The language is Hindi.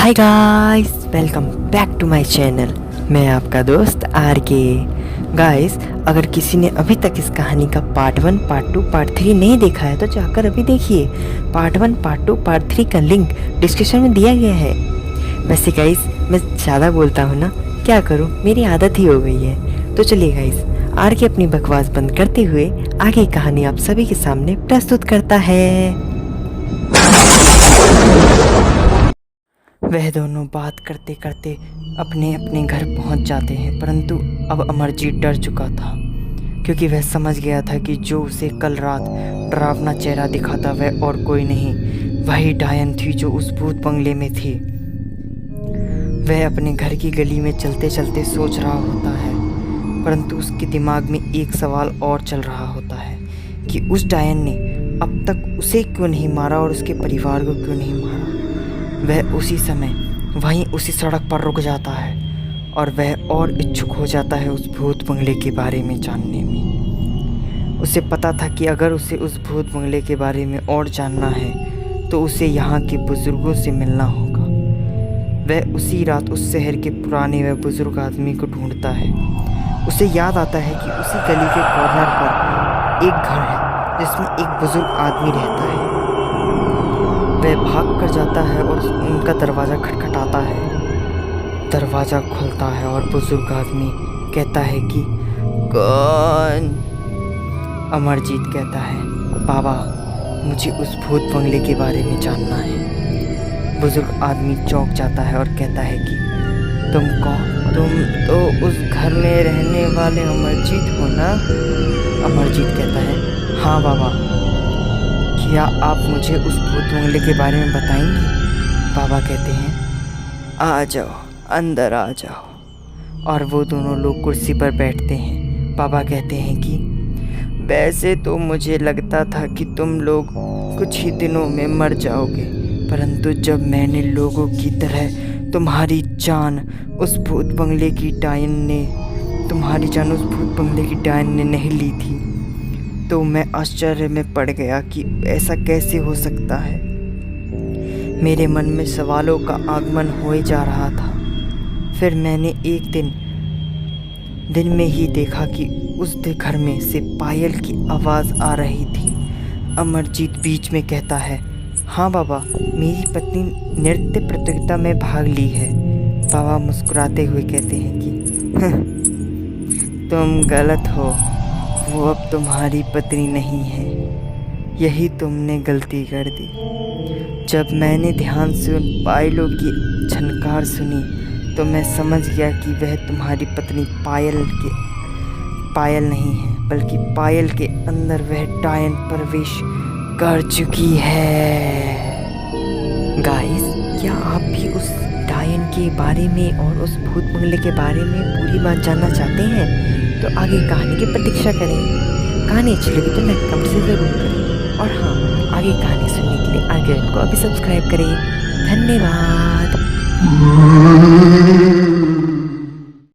Hi guys, welcome back to my channel. मैं आपका दोस्त आर के। गाइस, अगर किसी ने अभी तक इस कहानी का पार्ट 1, पार्ट 2, पार्ट 3 नहीं देखा है तो जाकर अभी देखिए। पार्ट 1, पार्ट 2, पार्ट 3 का लिंक डिस्क्रिप्शन में दिया गया है। वैसे गाइस, मैं ज़्यादा बोलता हूँ ना, क्या करूँ, मेरी आदत ही हो गई है। तो चलिए गाइस, आर के अपनी बकवास बंद करते हुए आगे कहानी आप सभी के सामने प्रस्तुत करता है। वह दोनों बात करते करते अपने अपने घर पहुंच जाते हैं, परंतु अब अमरजीत डर चुका था, क्योंकि वह समझ गया था कि जो उसे कल रात डरावना चेहरा दिखा था वह और कोई नहीं, वही डायन थी जो उस भूत बंगले में थी। वह अपने घर की गली में चलते चलते सोच रहा होता है, परंतु उसके दिमाग में एक सवाल और चल रहा होता है कि उस डायन ने अब तक उसे क्यों नहीं मारा और उसके परिवार को क्यों नहीं मारा। वह उसी समय वहीं उसी सड़क पर रुक जाता है और वह और इच्छुक हो जाता है उस भूत बंगले के बारे में जानने में। उसे पता था कि अगर उसे उस भूत बंगले के बारे में और जानना है तो उसे यहाँ के बुजुर्गों से मिलना होगा। वह उसी रात उस शहर के पुराने व बुजुर्ग आदमी को ढूंढता है। उसे याद आता है कि उसी गली के कॉर्नर पर एक घर है जिसमें एक बुजुर्ग आदमी रहता है। वह भाग कर जाता है और उनका दरवाज़ा खटखटाता है। दरवाज़ा खुलता है और बुजुर्ग आदमी कहता है कि कौन? अमरजीत कहता है, बाबा, मुझे उस भूत बंगले के बारे में जानना है। बुजुर्ग आदमी चौंक जाता है और कहता है कि तुम कौन? तुम तो उस घर में रहने वाले अमरजीत हो ना? अमरजीत कहता है, हाँ बाबा, क्या आप मुझे उस भूत बंगले के बारे में बताएंगे? बाबा कहते हैं, आ जाओ, अंदर आ जाओ। और वो दोनों लोग कुर्सी पर बैठते हैं। बाबा कहते हैं कि वैसे तो मुझे लगता था कि तुम लोग कुछ ही दिनों में मर जाओगे, परंतु जब मैंने लोगों की तरह तुम्हारी जान उस भूत बंगले की डायन ने नहीं ली थी तो मैं आश्चर्य में पड़ गया कि ऐसा कैसे हो सकता है। मेरे मन में सवालों का आगमन होए जा रहा था। फिर मैंने एक दिन में ही देखा कि उस घर में से पायल की आवाज़ आ रही थी। अमरजीत बीच में कहता है, हाँ बाबा, मेरी पत्नी नृत्य प्रतियोगिता में भाग ली है। बाबा मुस्कुराते हुए कहते हैं कि तुम गलत हो, वो अब तुम्हारी पत्नी नहीं है, यही तुमने गलती कर दी। जब मैंने ध्यान से उन पायलों की झनकार सुनी तो मैं समझ गया कि वह तुम्हारी पत्नी पायल नहीं है, बल्कि पायल के अंदर वह डायन प्रवेश कर चुकी है। गाइस, क्या आप भी उस डायन के बारे में और उस भूत बंगले के बारे में पूरी बात जानना चाहते हैं? तो आगे कहानी की प्रतीक्षा करें। कहानी अच्छी लगी तो लाइक कमेंट से ज़रूर करें, और हाँ, आगे कहानी सुनने के लिए आगे को अभी सब्सक्राइब करें। धन्यवाद।